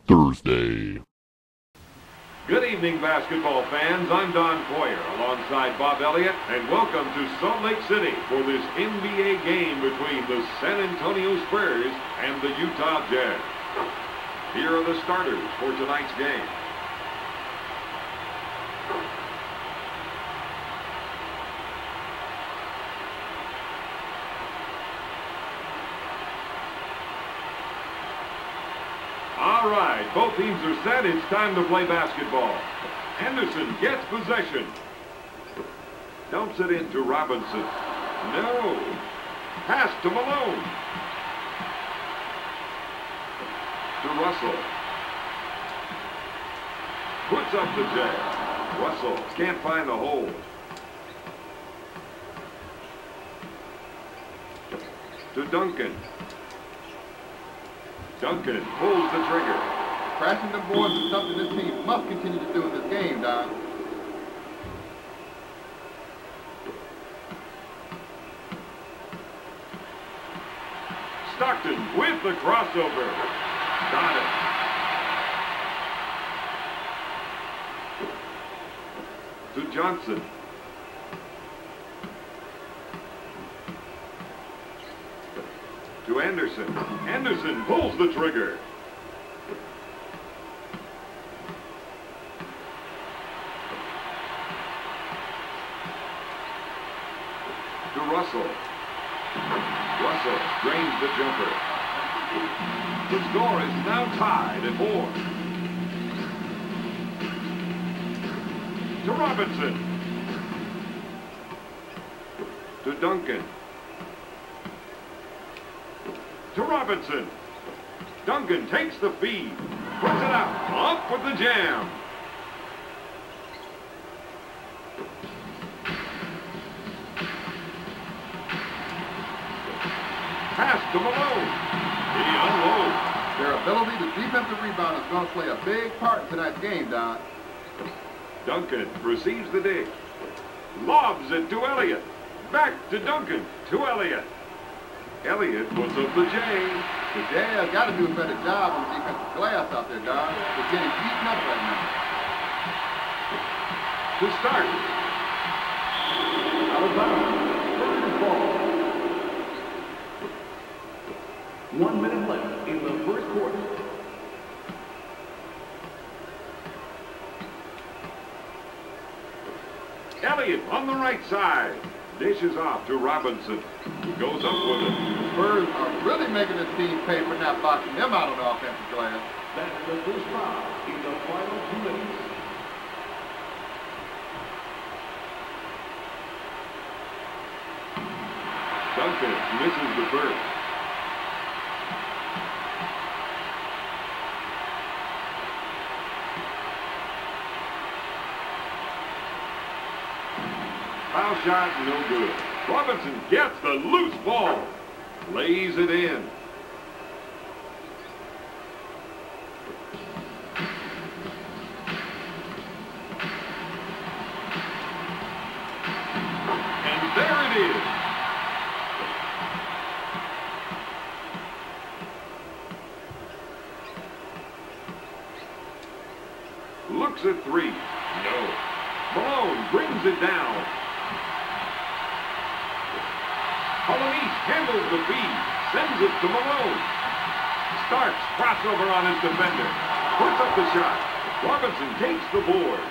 Thursday. Good evening, basketball fans. I'm Don Poyer alongside Bob Elliott, and welcome to Salt Lake City for this NBA game between the San Antonio Spurs and the Utah Jazz. Here are the starters for tonight's game. All right, both teams are set. It's time to play basketball. Henderson gets possession. Dumps it into Robinson. No. Pass to Malone. To Russell. Puts up the jab. Russell can't find the hole. To Duncan. Duncan pulls the trigger. Crashing the boards is something this team must continue to do in this game, Don. Stockton with the crossover. Got it. To Johnson. To Anderson. Anderson pulls the trigger. To Russell. Russell drains the jumper. The score is now tied at 4. To Robinson. To Duncan. To Robinson. Duncan takes the feed. Puts it up. Up with the jam. Pass to Malone. He unloads. Their ability to defensive rebound is going to play a big part in tonight's game, Don. Duncan receives the dish. Lobs it to Elliott. Back to Duncan. To Elliott. Elliott puts up the J. The Jazz got to do a better job on the defensive glass out there, Don. They're getting beaten up right now. To start. Out of bounds. First ball. 1 minute left in the first quarter. Elliott on the right side. Dishes off to Robinson. Goes up with it. Spurs are really making this team pay for not boxing them out on the offensive glass. That's the first foul in the final 2 minutes. Duncan misses the first. Foul shot, no good. Robinson gets the loose ball. Lays it in. And there it is. Looks at three. No. Malone brings it down. Hollanese handles the feed, sends it to Malone. Starks crossover on his defender. Puts up the shot. Robinson takes the board.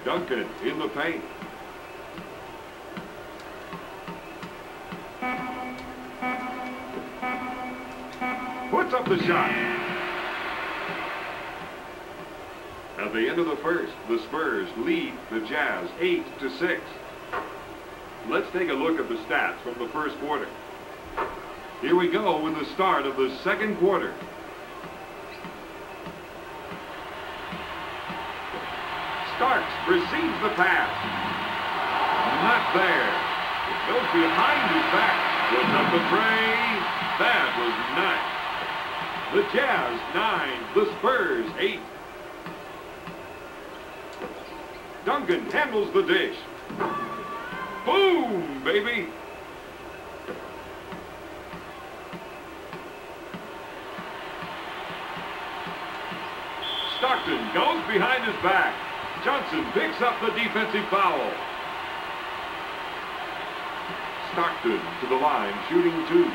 Duncan in the paint. Puts up the shot. At the end of the first, the Spurs lead the Jazz 8-6. Let's take a look at the stats from the first quarter. Here we go with the start of the second quarter. Starks receives the pass. Not there. It goes behind his back. Puts up the tray. That was nice. The Jazz 9, the Spurs 8. Duncan handles the dish. Boom, baby. goes behind his back. Johnson picks up the defensive foul. Stockton to the line, shooting 2.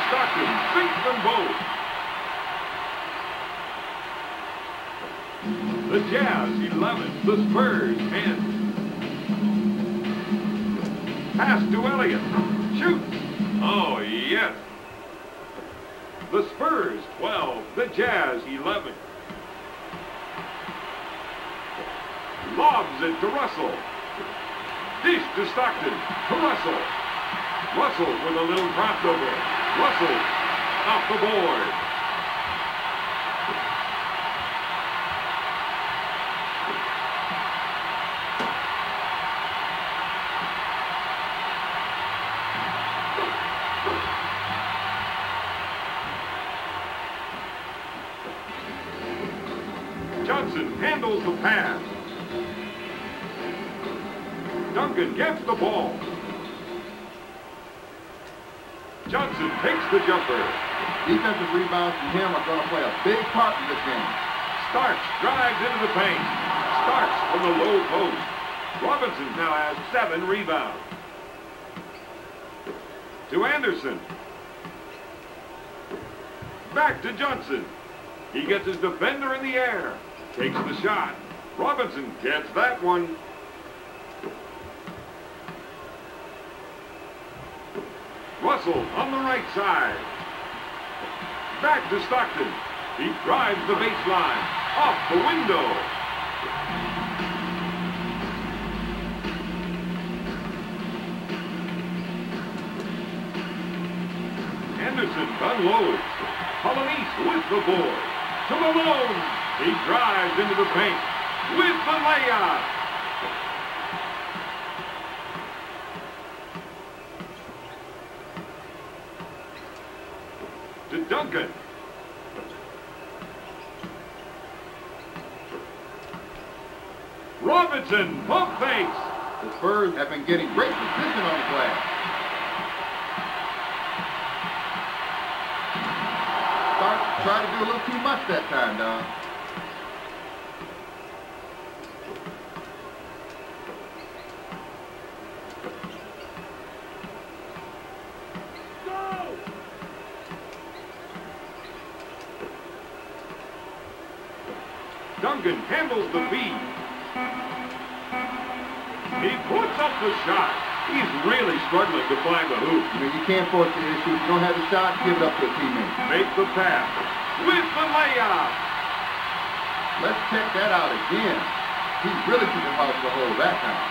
Stockton beats them both. The Jazz 11, the Spurs 10. Pass to Elliott. Shoots. Oh, yes. The Spurs 12, the Jazz 11. Lobs it to Russell. Dish to Stockton. To Russell. Russell with a little crossover. Russell off the board. Johnson handles the pass. Duncan gets the ball. Johnson takes the jumper. Defensive rebounds from him are going to play a big part in this game. Starks drives into the paint. Starks from the low post. Robinson now has 7 rebounds. To Anderson. Back to Johnson. He gets his defender in the air. Takes the shot. Robinson gets that one. Russell on the right side. Back to Stockton. He drives the baseline. Off the window. Anderson unloads. Polonese with the board. To Malone. He drives into the paint with the layup. To Duncan. Robinson, pump fakes. The Spurs have been getting great position on the glass. Starks tried to do a little too much that time, Don. Duncan handles the feed. He puts up the shot. He's really struggling to find the hoop. You know, you can't force the issue. If you don't have the shot, give it up to a teammate. Makes the pass with the layup. Let's check that out again. He's really keeping house to hold that time.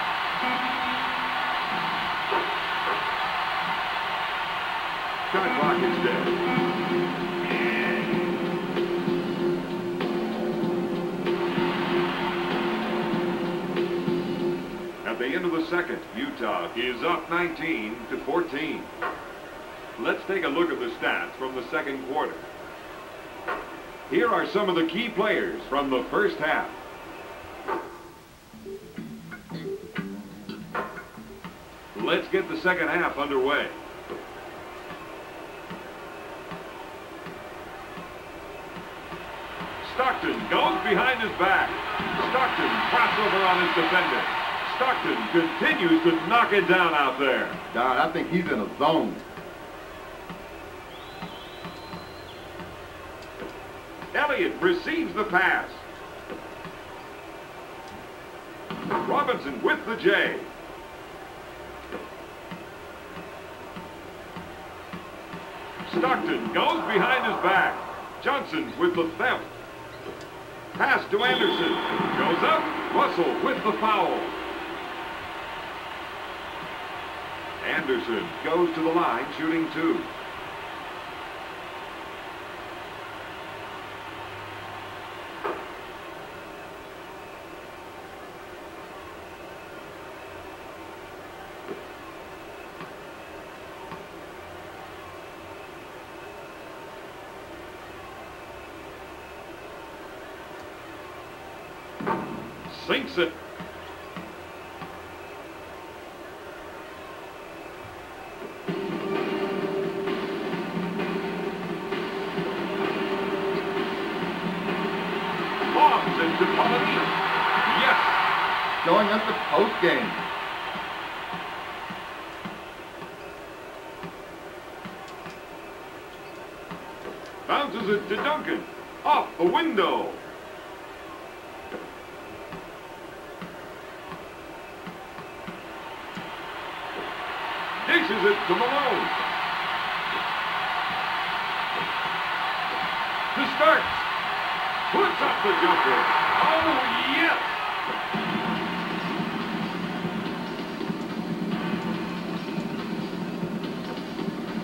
Shot clock instead. At the end of the second, Utah is up 19-14. Let's take a look at the stats from the second quarter. Here are some of the key players from the first half. Let's get the second half underway. Stockton goes behind his back. Stockton crossover on his defender. Stockton continues to knock it down out there. Don, I think he's in a zone. Elliott receives the pass. Robinson with the J. Stockton goes behind his back. Johnson with the theft. Pass to Anderson. Goes up. Russell with the foul. Anderson goes to the line, shooting 2. sinks it. Lobs into Polynese. Yes. Showing us the post game. Bounces it to Duncan. Off the window. Dishes it to Malone. To start. Puts up the jumper. Oh, yes.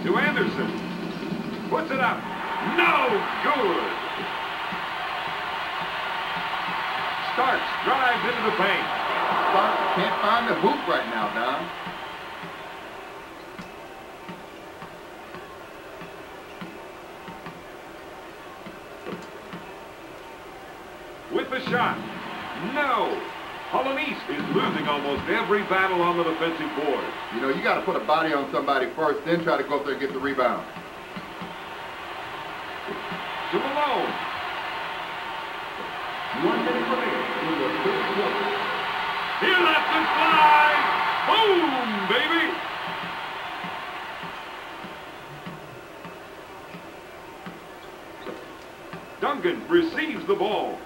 To Anderson. Puts it up. No good. Starks drives into the paint. Starks can't find the hoop right now, Don. With the shot. No. Polynese is losing almost every battle on the defensive board. You know, you got to put a body on somebody first, then try to go up there and get the rebound. To Malone. 1 minute remaining in the third quarter. He lets it fly. Boom, baby. Duncan receives the ball.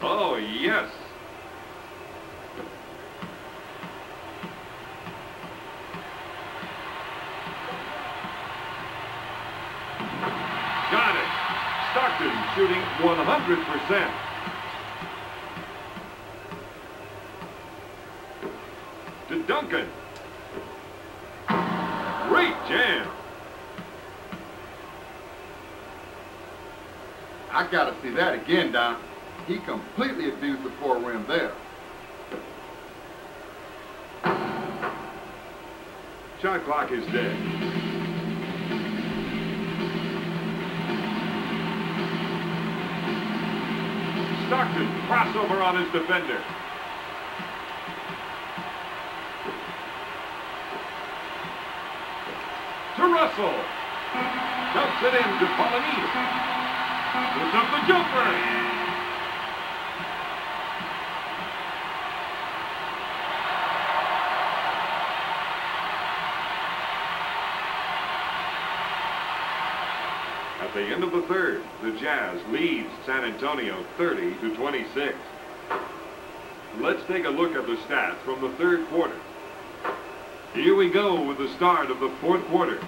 Oh, yes. Got it. Stockton shooting 100%. To Duncan. Great jam. I got to see that again, Don. He completely abused the four rim there. Shot clock is dead. Stockton, crossover on his defender. To Russell. Dumps it in to Polynese. Puts up the jumper. At the end of the third, the Jazz leads San Antonio 30-26. Let's take a look at the stats from the third quarter. Here we go with the start of the fourth quarter.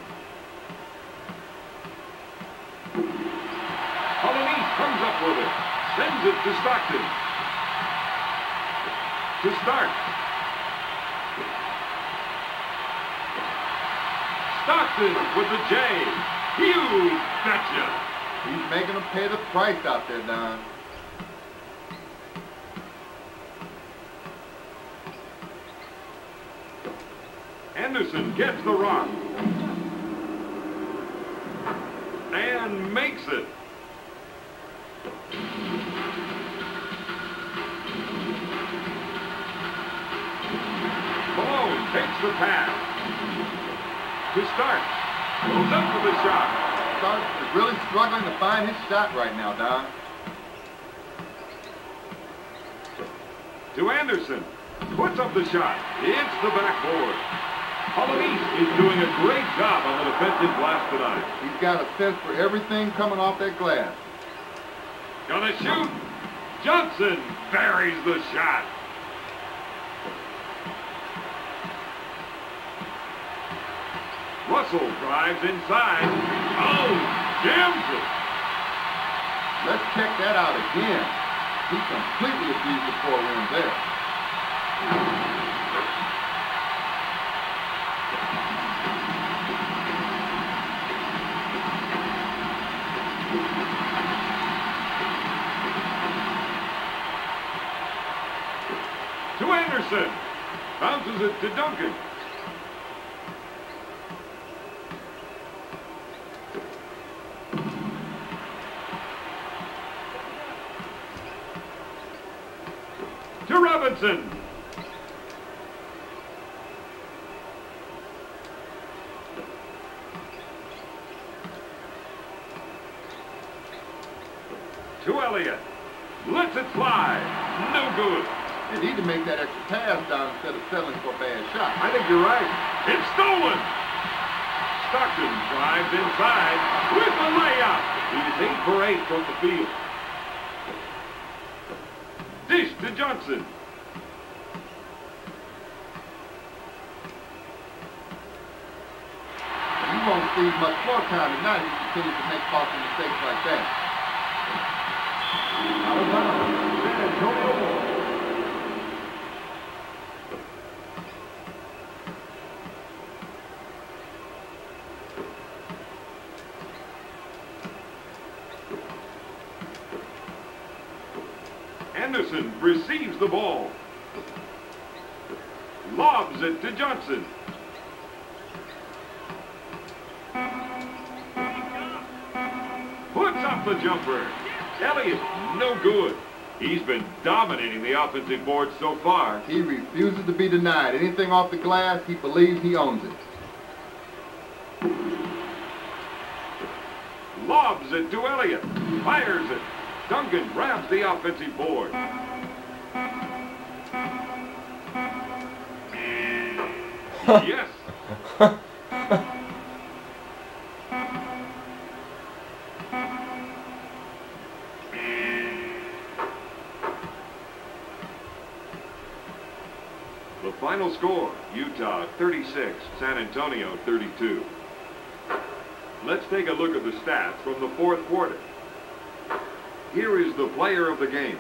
Polynese comes up with it. Sends it to Stockton. To start. Stockton with the J. You betcha. He's making them pay the price out there, Don. Anderson gets the rock. And makes it. Malone takes the pass. To start. Goes up with the shot. Starks is really struggling to find his shot right now, Don. To Anderson. Puts up the shot. It's the backboard. Polynese is doing a great job on the defensive glass tonight. He's got a sense for everything coming off that glass. Gonna shoot. Johnson buries the shot. Russell drives inside. Oh, jams it. Let's check that out again. He completely abused the four rim there. To Anderson. Bounces it to Duncan. Johnson. To Elliott. Lets it fly. No good. They need to make that extra pass down instead of settling for a bad shot. I think you're right. It's stolen. Stockton drives inside with the layup. He's 8 for 8 from the field. Dish to Johnson. You won't see much more time tonight if he continues to make costly mistakes like that. Out of bounds, San Antonio. Anderson receives the ball. Lobs it to Johnson. Puts up the jumper. Elliott, no good. He's been dominating the offensive board so far. He refuses to be denied. Anything off the glass, he believes he owns it. Lobs it to Elliott. Fires it. Duncan grabs the offensive board. Yes. The final score, Utah 36, San Antonio 32. Let's take a look at the stats from the fourth quarter. Here is the player of the game.